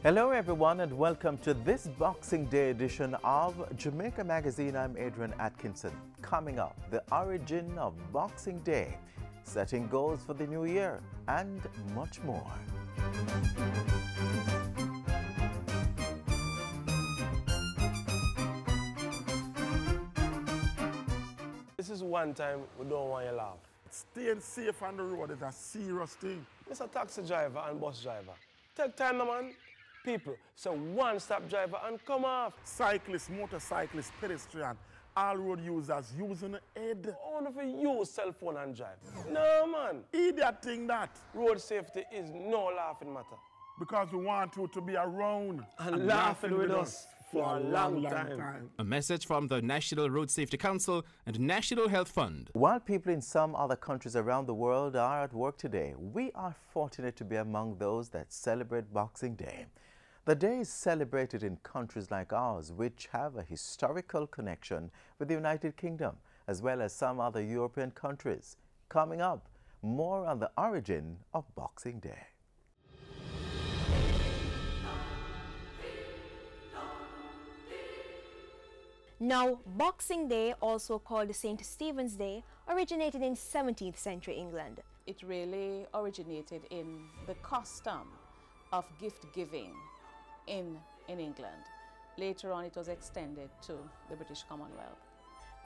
Hello everyone and welcome to this Boxing Day edition of Jamaica Magazine. I'm Adrian Atkinson. Coming up, the origin of Boxing Day, setting goals for the new year, and much more. This is one time we don't want you to laugh. Staying safe on the road is a serious thing. Mr. Taxi driver and bus driver, take time, no man. People, so one-stop driver and come off. Cyclists, motorcyclists, pedestrian, all road users using the head. Only if you use cell phone and drive. No, man. Idiot thing that. Road safety is no laughing matter. Because we want you to be around and laughing with us for a long time. A message from the National Road Safety Council and National Health Fund. While people in some other countries around the world are at work today, we are fortunate to be among those that celebrate Boxing Day. The day is celebrated in countries like ours, which have a historical connection with the United Kingdom, as well as some other European countries. Coming up, more on the origin of Boxing Day. Now, Boxing Day, also called St. Stephen's Day, originated in 17th century England. It really originated in the custom of gift giving in England. Later on, it was extended to the British Commonwealth.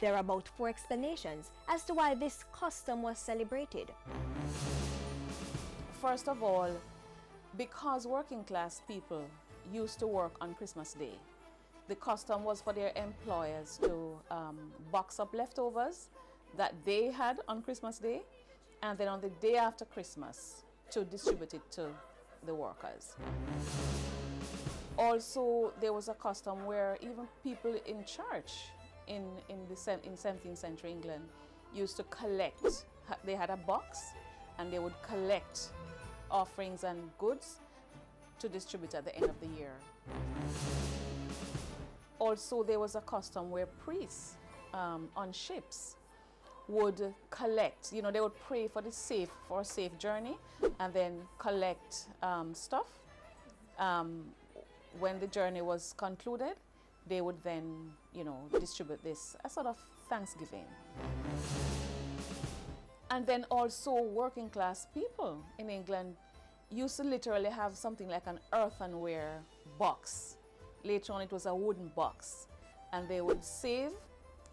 There are about 4 explanations as to why this custom was celebrated. First of all, because working class people used to work on Christmas Day, the custom was for their employers to box up leftovers that they had on Christmas Day, and then on the day after Christmas to distribute it to the workers. Also, there was a custom where even people in church in 17th century England used to collect. They had a box and they would collect offerings and goods to distribute at the end of the year. Also, there was a custom where priests on ships would collect, they would pray for a safe journey and then collect stuff. When the journey was concluded, they would then, distribute this as sort of Thanksgiving. And then also working class people in England used to literally have something like an earthenware box. Later on, it was a wooden box. And they would save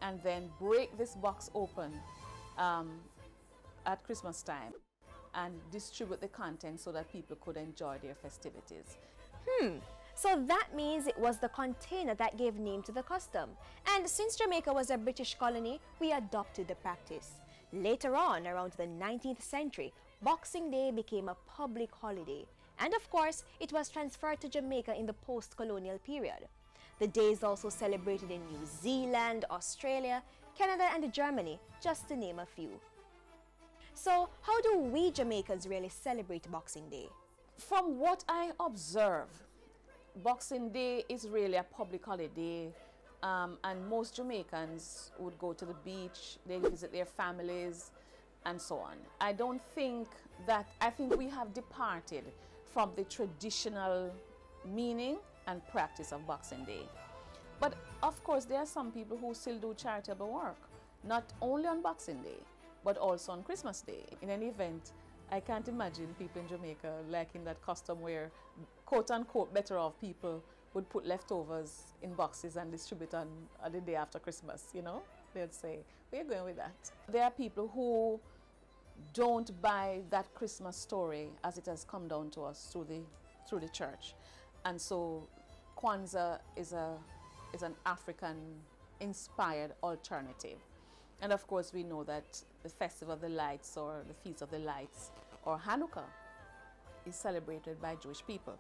and then break this box open at Christmas time and distribute the contents so that people could enjoy their festivities. So that means it was the container that gave name to the custom. And since Jamaica was a British colony, we adopted the practice. Later on, around the 19th century, Boxing Day became a public holiday. And of course, it was transferred to Jamaica in the post-colonial period. The day is also celebrated in New Zealand, Australia, Canada, and Germany, just to name a few. So, how do we Jamaicans really celebrate Boxing Day? From what I observe, Boxing Day is really a public holiday, and most Jamaicans would go to the beach, they visit their families, and so on. I think we have departed from the traditional meaning and practice of Boxing Day. But of course, there are some people who still do charitable work, not only on Boxing Day, but also on Christmas Day. In any event, I can't imagine people in Jamaica liking that custom where quote-unquote better off people would put leftovers in boxes and distribute on the day after Christmas, They'd say, we're going with that. There are people who don't buy that Christmas story as it has come down to us through the church. And so Kwanzaa is an African-inspired alternative. And of course, we know that the Festival of the Lights or the Feast of the Lights or Hanukkah is celebrated by Jewish people.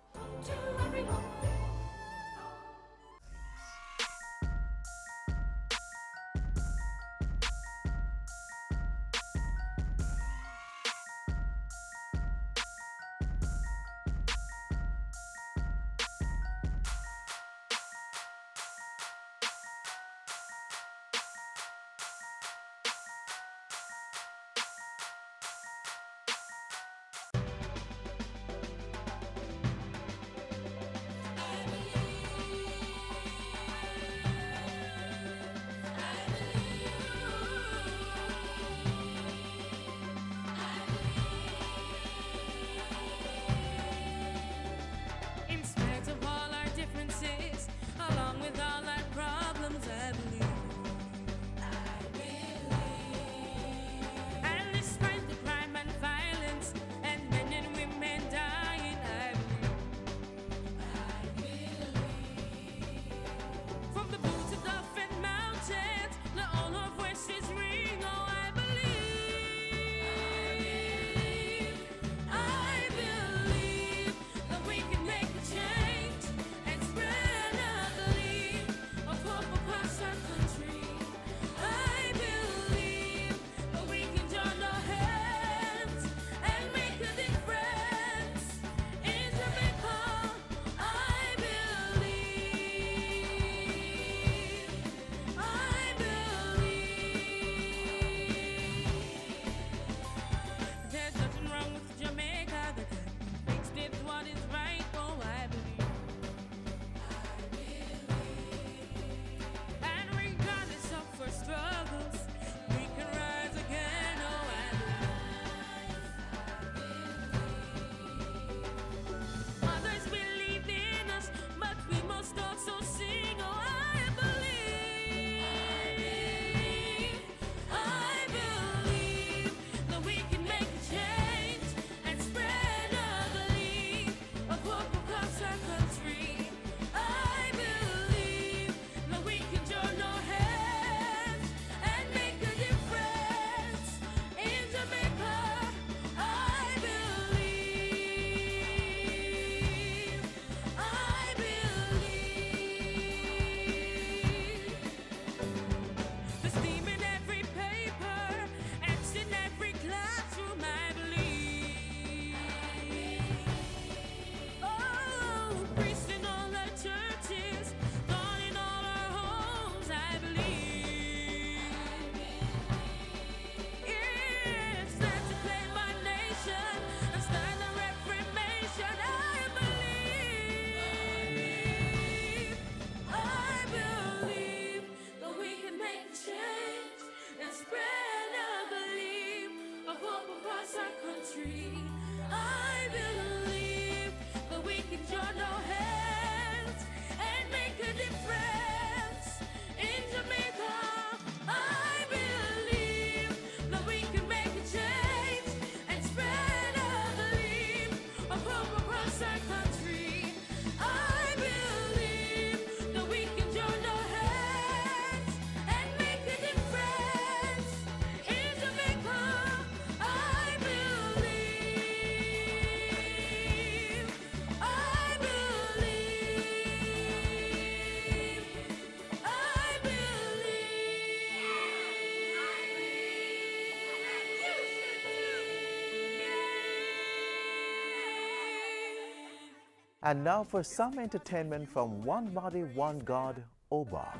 And now for some entertainment from One Body, One God, Obog.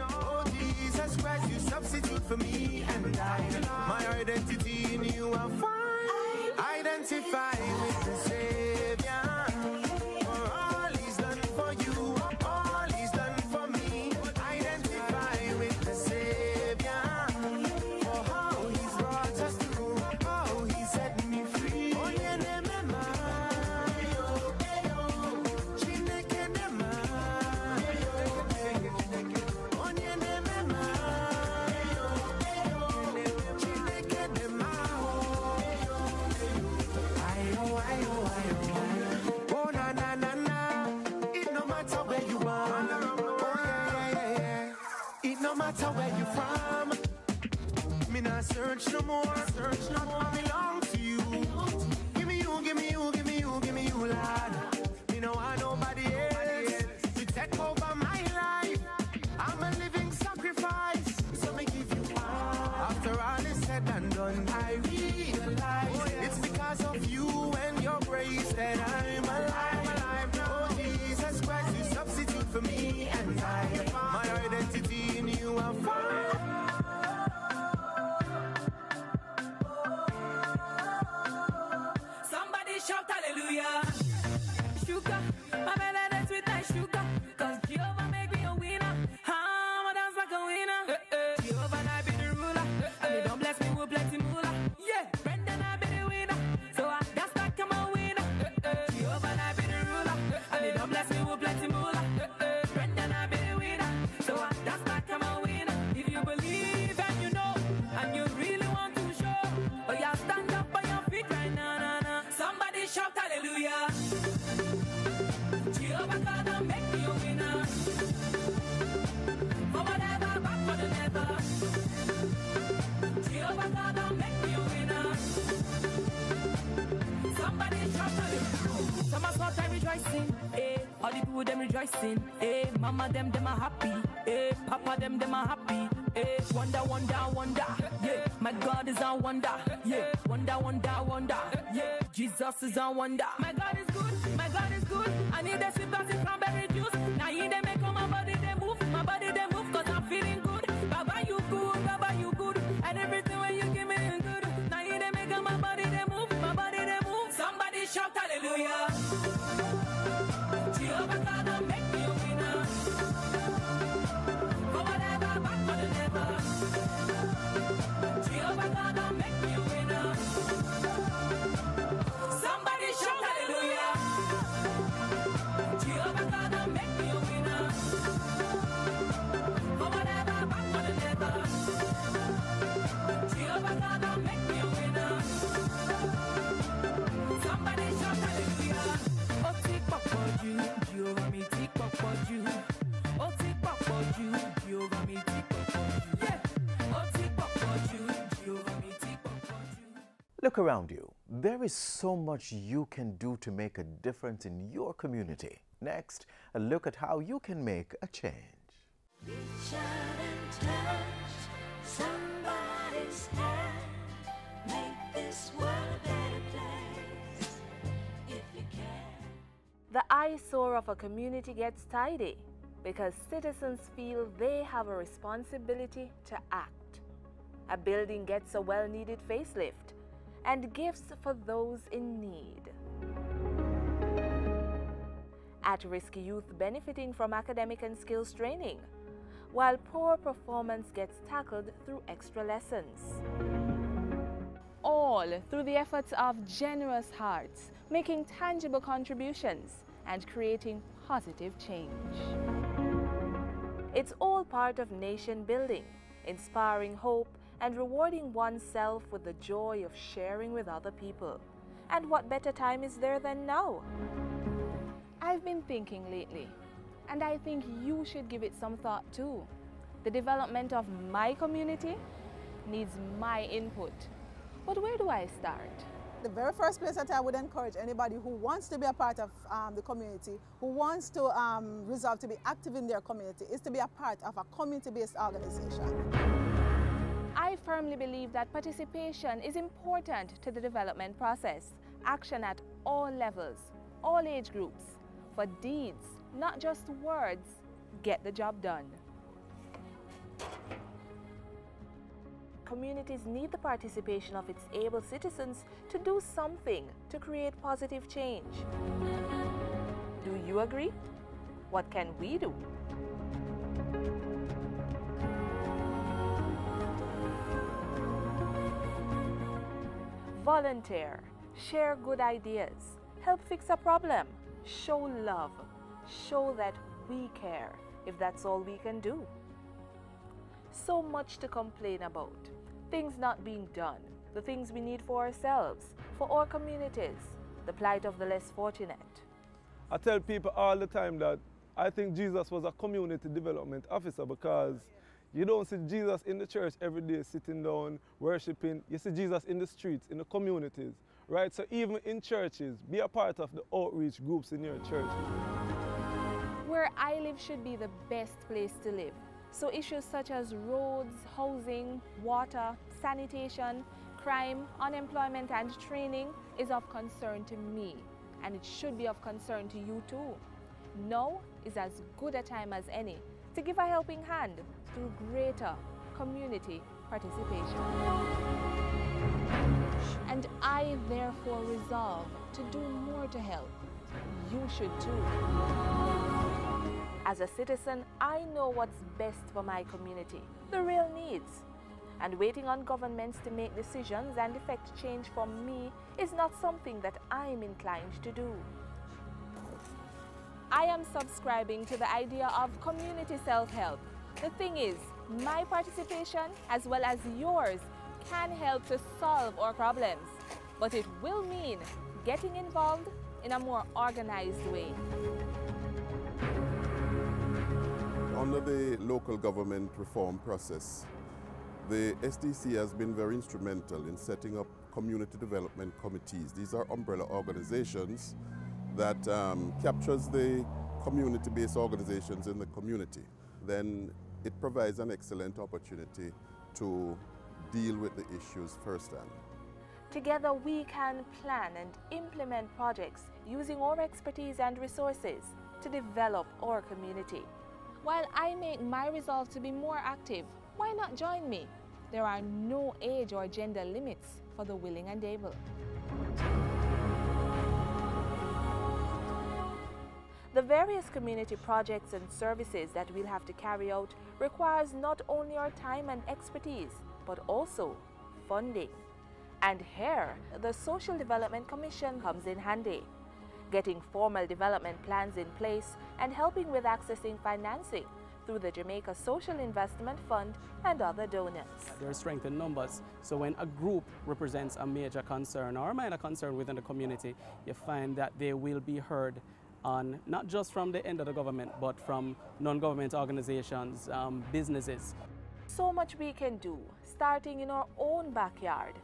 Oh, Jesus Christ, you substitute for me and I. My identity in you I find. Identify with the Savior. For all he's done for you, all he's done for me. Identify with the Savior. For how he's brought us through, how he set me free. Oh, yeah, no matter where you from, me not search no more, I belong to you. Give me you, give me you, give me you, give me you, lad. Me no want nobody else to take over my life. I'm a living sacrifice, so me give you all. After all is said and done, I realize it's because of you and your grace that I'm alive. Oh, Jesus Christ, you substitute for me and I. My identity in you I find. Somebody shout hallelujah. Sugar, my melody sweet like sugar. Cause Jehovah make me a winner. I'm a dance like a winner. Jehovah and I be the ruler. And they don't bless me with plenty moolah. Yeah, Brendan I be the winner. So that's like I'm a winner. Jehovah and I be the ruler. And they don't bless me with plenty moolah. Brendan I be the winner. So that's like I'm a winner. If you believe and you know, and you really want to show, oh yeah, stand up on your feet right now, nah. Somebody shout hallelujah. Jehovah God and make me a winner. For whatever, back for the never. Jehovah God and make me a winner. Somebody shout hallelujah. Some are time rejoicing, eh. All the people them rejoicing, eh. Mama them are happy, eh. Papa them are happy, eh. Wonder, wonder, wonder, yeah. My God is a wonder, yeah. Wonder, wonder, wonder, yeah. Jesus is a wonder. My God is good, my God is good. I need a sip of the cranberry juice. Now he they make my body they move, cause I'm feeling good. Baba you good, and everything when you give me is good. Now he they make my body they move, Somebody shout hallelujah. Jehovah God and make me a winner. For whatever, back for the never. Jehovah God and make me a winner. Somebody shout hallelujah. Jehovah God and make me a winner. For whatever, back for the never. Jehovah God and make me a winner. Somebody shout hallelujah. Oh, tick pop for you, Jehovah me tick pop for you. Oh, tick pop for you, Jehovah me tick pop for you. Yeah. Oh, tick pop for you, Jehovah me tick pop for you. Look around you. There is so much you can do to make a difference in your community. Next, a look at how you can make a change. Reach out and touch somebody's hand. Make this world a better place if you can. The eyesore of a community gets tidy because citizens feel they have a responsibility to act. A building gets a well-needed facelift and gifts for those in need. At-risk youth benefiting from academic and skills training, while poor performance gets tackled through extra lessons. All through the efforts of generous hearts, making tangible contributions and creating positive change. It's all part of nation building, inspiring hope and rewarding oneself with the joy of sharing with other people. And what better time is there than now? I've been thinking lately, and I think you should give it some thought too. The development of my community needs my input. But where do I start? The very first place that I would encourage anybody who wants to be a part of the community, who wants to resolve to be active in their community, is to be a part of a community-based organization. I firmly believe that participation is important to the development process. Action at all levels, all age groups, for deeds, not just words. Get the job done. Communities need the participation of its able citizens to do something to create positive change. Do you agree? What can we do? Volunteer, share good ideas, help fix a problem, show love, show that we care, if that's all we can do. So much to complain about, things not being done, the things we need for ourselves, for our communities, the plight of the less fortunate. I tell people all the time that I think Jesus was a community development officer, because you don't see Jesus in the church every day sitting down, worshiping. You see Jesus in the streets, in the communities, right? So even in churches, be a part of the outreach groups in your church. Where I live should be the best place to live. So issues such as roads, housing, water, sanitation, crime, unemployment and training is of concern to me, and it should be of concern to you too. Now is as good a time as any to give a helping hand through greater community participation. And I therefore resolve to do more to help. You should too. As a citizen, I know what's best for my community, the real needs. And waiting on governments to make decisions and effect change for me is not something that I'm inclined to do. I am subscribing to the idea of community self-help. The thing is, my participation as well as yours can help to solve our problems, but it will mean getting involved in a more organized way. Under the local government reform process, the SDC has been very instrumental in setting up community development committees. These are umbrella organizations that captures the community-based organizations in the community. Then it provides an excellent opportunity to deal with the issues firsthand. Together we can plan and implement projects using our expertise and resources to develop our community. While I make my resolve to be more active, why not join me? There are no age or gender limits for the willing and able. The various community projects and services that we'll have to carry out requires not only our time and expertise, but also funding. And here, the Social Development Commission comes in handy, getting formal development plans in place and helping with accessing financing through the Jamaica Social Investment Fund and other donors. There are strength in numbers, so when a group represents a major concern or a minor concern within the community, you find that they will be heard on not just from the end of the government, but from non-government organizations, businesses. So much we can do, starting in our own backyard.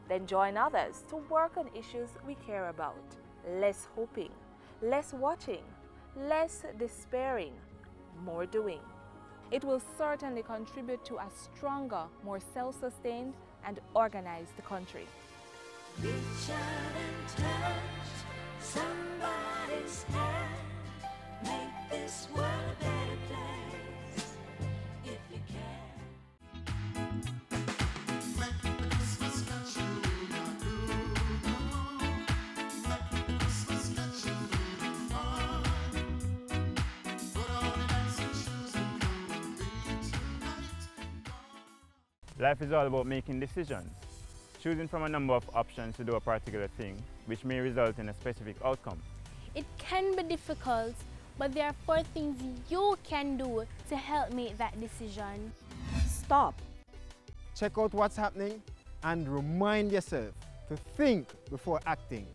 Then join others to work on issues we care about. Less hoping, less watching, less despairing, more doing. It will certainly contribute to a stronger, more self-sustained and organized country. Reach out and touch somebody's hand. Make this world a better place if you can. Life is all about making decisions, choosing from a number of options to do a particular thing, which may result in a specific outcome. It can be difficult, but there are 4 things you can do to help make that decision. Stop. Check out what's happening and remind yourself to think before acting.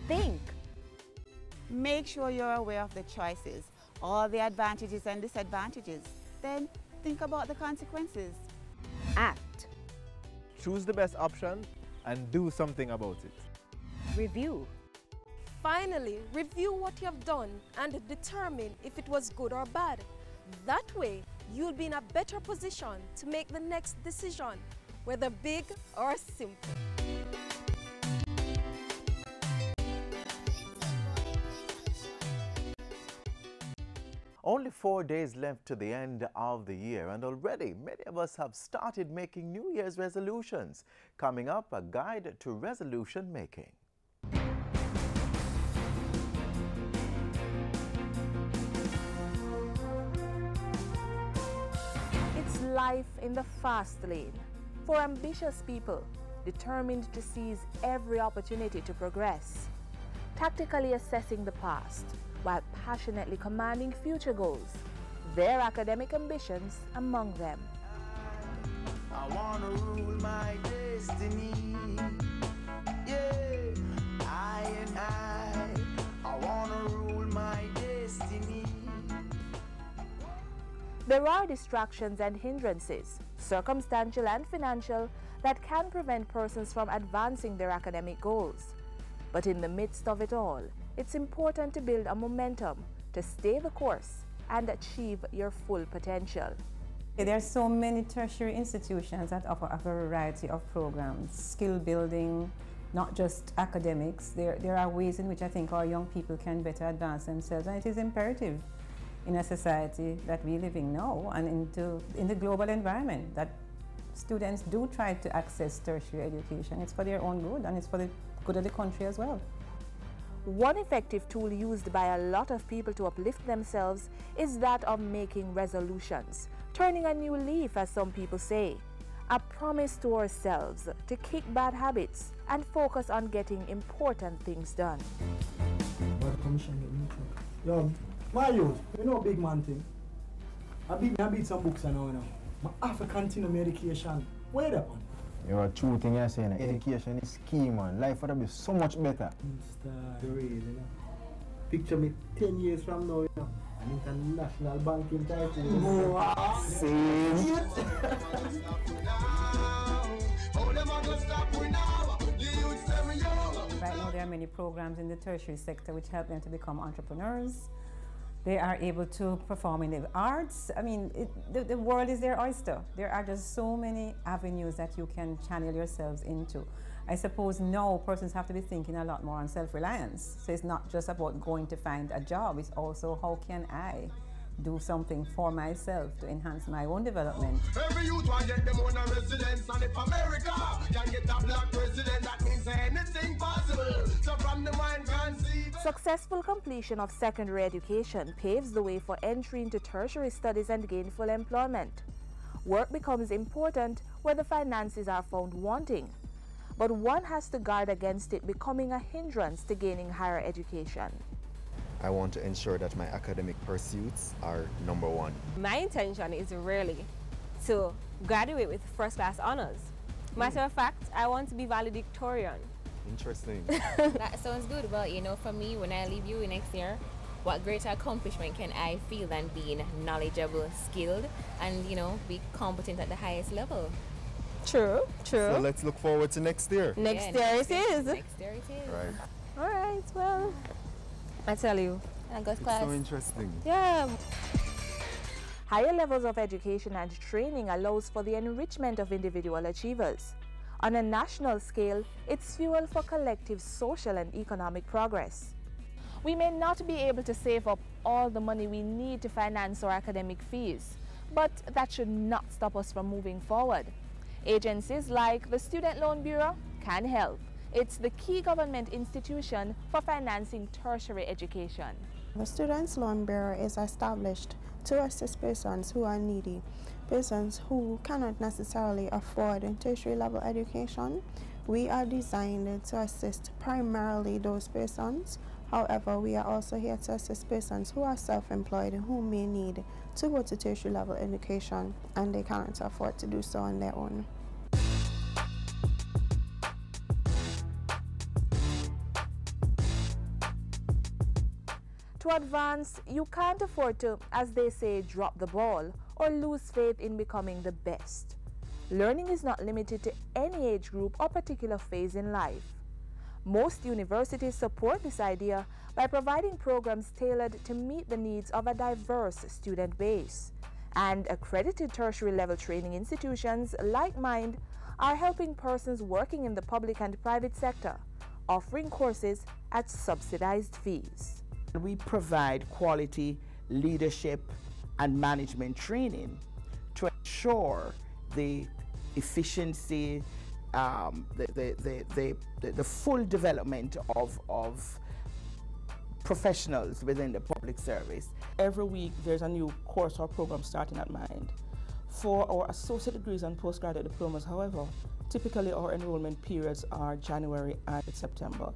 Think. Make sure you're aware of the choices, all the advantages and disadvantages. Then think about the consequences. Act. Choose the best option and do something about it. Review. Finally, review what you have done and determine if it was good or bad. That way, you'll be in a better position to make the next decision, whether big or simple. Only 4 days left to the end of the year, and already many of us have started making New Year's resolutions. Coming up, a guide to resolution making. It's life in the fast lane for ambitious people determined to seize every opportunity to progress, tactically assessing the past while passionately commanding future goals, their academic ambitions among them. I wanna rule my destiny. Yeah, I wanna rule my destiny. There are distractions and hindrances, circumstantial and financial, that can prevent persons from advancing their academic goals. But in the midst of it all, it's important to build a momentum to stay the course and achieve your full potential. There are so many tertiary institutions that offer a variety of programs, skill building, not just academics. There are ways in which I think our young people can better advance themselves, and it is imperative in a society that we live in now and in the global environment that students do try to access tertiary education. It's for their own good, and it's for the good of the country as well. One effective tool used by a lot of people to uplift themselves is that of making resolutions, turning a new leaf, as some people say. A promise to ourselves to kick bad habits and focus on getting important things done. Yo, my youth, you know big man thing. I beat some books and all now. I have to continue my education. Where that one? You're true thing you're saying. Education is key, man. Life would be so much better. The real, you know. Picture me 10 years from now, you know. An international banking title. Wow. Same. Right now there are many programs in the tertiary sector which help them to become entrepreneurs. They are able to perform in the arts. I mean, the world is their oyster. There are just so many avenues that you can channel yourselves into. I suppose now persons have to be thinking a lot more on self-reliance. So it's not just about going to find a job, it's also how can I do something for myself to enhance my own development. Every youth want get them own a residence, and if America can get a black president, that means anything possible. So from the mind conceive. Successful completion of secondary education paves the way for entry into tertiary studies and gainful employment. Work becomes important where the finances are found wanting, but one has to guard against it becoming a hindrance to gaining higher education. I want to ensure that my academic pursuits are number one. My intention is really to graduate with first-class honors. Matter of fact, I want to be valedictorian. Interesting. That sounds good. Well, you know, for me, when I leave you next year, what greater accomplishment can I feel than being knowledgeable, skilled, and, you know, be competent at the highest level? True. So let's look forward to next year. Next year it is. Next year it is. Right. All right, well, I tell you. It's so interesting. Yeah. Higher levels of education and training allows for the enrichment of individual achievers. On a national scale, it's fuel for collective social and economic progress. We may not be able to save up all the money we need to finance our academic fees, but that should not stop us from moving forward. Agencies like the Student Loan Bureau can help. It's the key government institution for financing tertiary education. The Student Loan Bureau is established to assist persons who are needy, persons who cannot necessarily afford tertiary level education. We are designed to assist primarily those persons. However, we are also here to assist persons who are self-employed who may need to go to tertiary level education and they cannot afford to do so on their own. To advance, you can't afford to, as they say, drop the ball or lose faith in becoming the best. Learning is not limited to any age group or particular phase in life. Most universities support this idea by providing programs tailored to meet the needs of a diverse student base. And accredited tertiary level training institutions like mine are helping persons working in the public and private sector, offering courses at subsidized fees. We provide quality leadership and management training to ensure the efficiency, the full development of professionals within the public service. Every week there's a new course or program starting at Mind. For our associate degrees and postgraduate diplomas, however, typically our enrollment periods are January and September.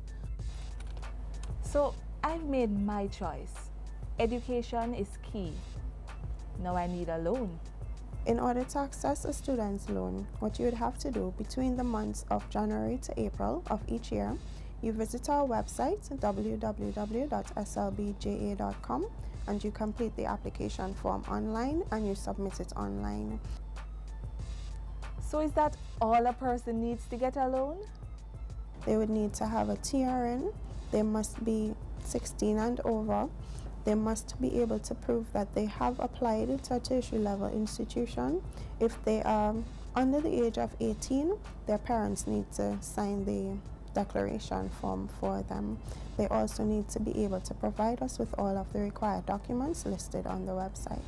So I've made my choice. Education is key. Now I need a loan. In order to access a student's loan, what you would have to do between the months of January to April of each year, you visit our website www.slbja.com and you complete the application form online and you submit it online. So is that all a person needs to get a loan? They would need to have a TRN, they must be 16 and over, they must be able to prove that they have applied to a tertiary level institution. If they are under the age of 18, their parents need to sign the declaration form for them. They also need to be able to provide us with all of the required documents listed on the website.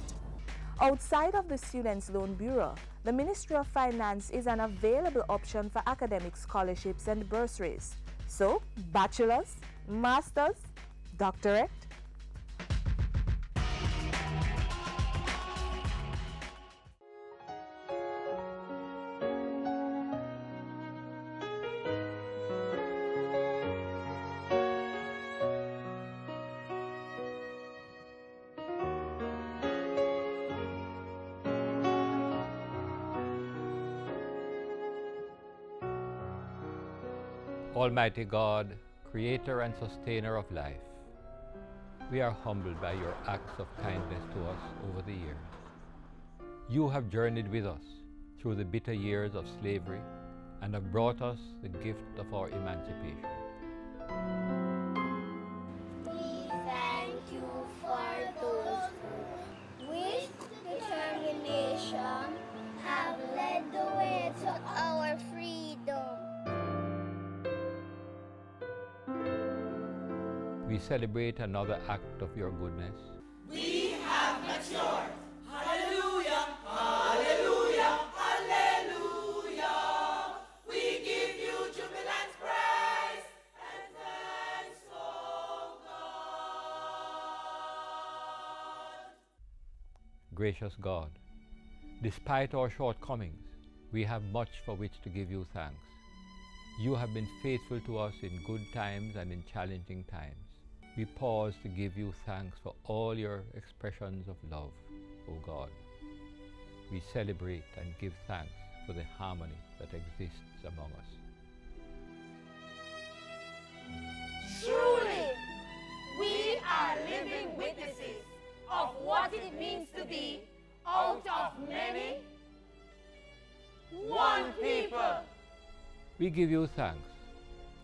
Outside of the Students' Loan Bureau, the Ministry of Finance is an available option for academic scholarships and bursaries. So, bachelor's, master's, doctorate. Almighty God, creator and sustainer of life, we are humbled by your acts of kindness to us over the years. You have journeyed with us through the bitter years of slavery and have brought us the gift of our emancipation. We thank you for those who, with determination, have led the way to our freedom. We celebrate another act of your goodness. We have matured. Hallelujah, hallelujah, hallelujah. We give you jubilant praise and thanks, oh God. Gracious God, despite our shortcomings, we have much for which to give you thanks. You have been faithful to us in good times and in challenging times. We pause to give you thanks for all your expressions of love, O God. We celebrate and give thanks for the harmony that exists among us. Truly, we are living witnesses of what it means to be out of many, one people. We give you thanks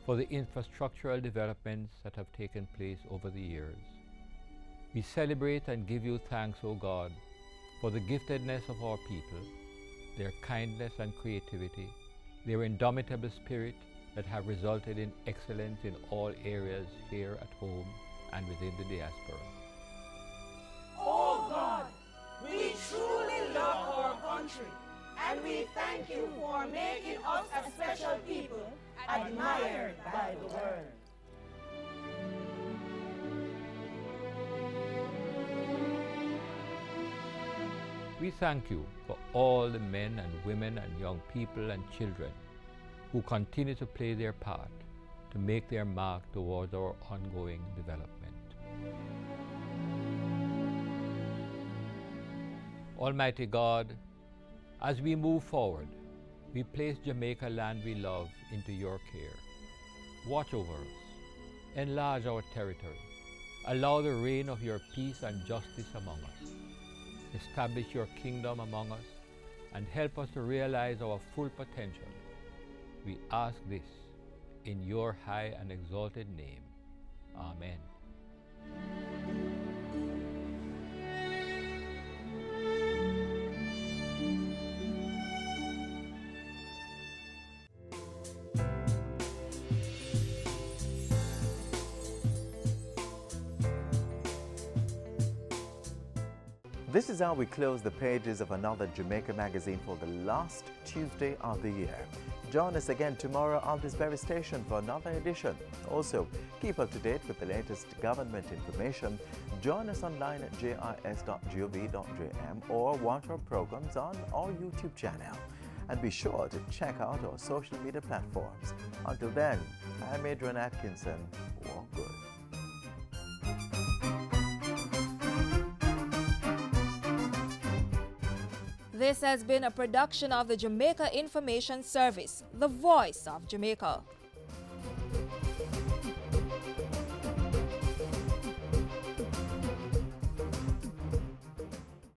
for the infrastructural developments that have taken place over the years. We celebrate and give you thanks, O God, for the giftedness of our people, their kindness and creativity, their indomitable spirit that have resulted in excellence in all areas here at home and within the diaspora. Oh God, we truly love our country and we thank you for making us a special people admired by the world. We thank you for all the men and women and young people and children who continue to play their part to make their mark towards our ongoing development. Almighty God, as we move forward, we place Jamaica land we love into your care. Watch over us, enlarge our territory, allow the reign of your peace and justice among us. Establish your kingdom among us and help us to realize our full potential. We ask this in your high and exalted name. Amen. This is how we close the pages of another Jamaica magazine for the last Tuesday of the year. Join us again tomorrow on this very station for another edition. Also, keep up to date with the latest government information. Join us online at jis.gov.jm or watch our programs on our YouTube channel. And be sure to check out our social media platforms. Until then, I'm Adrian Atkinson. Walk good. This has been a production of the Jamaica Information Service, the voice of Jamaica.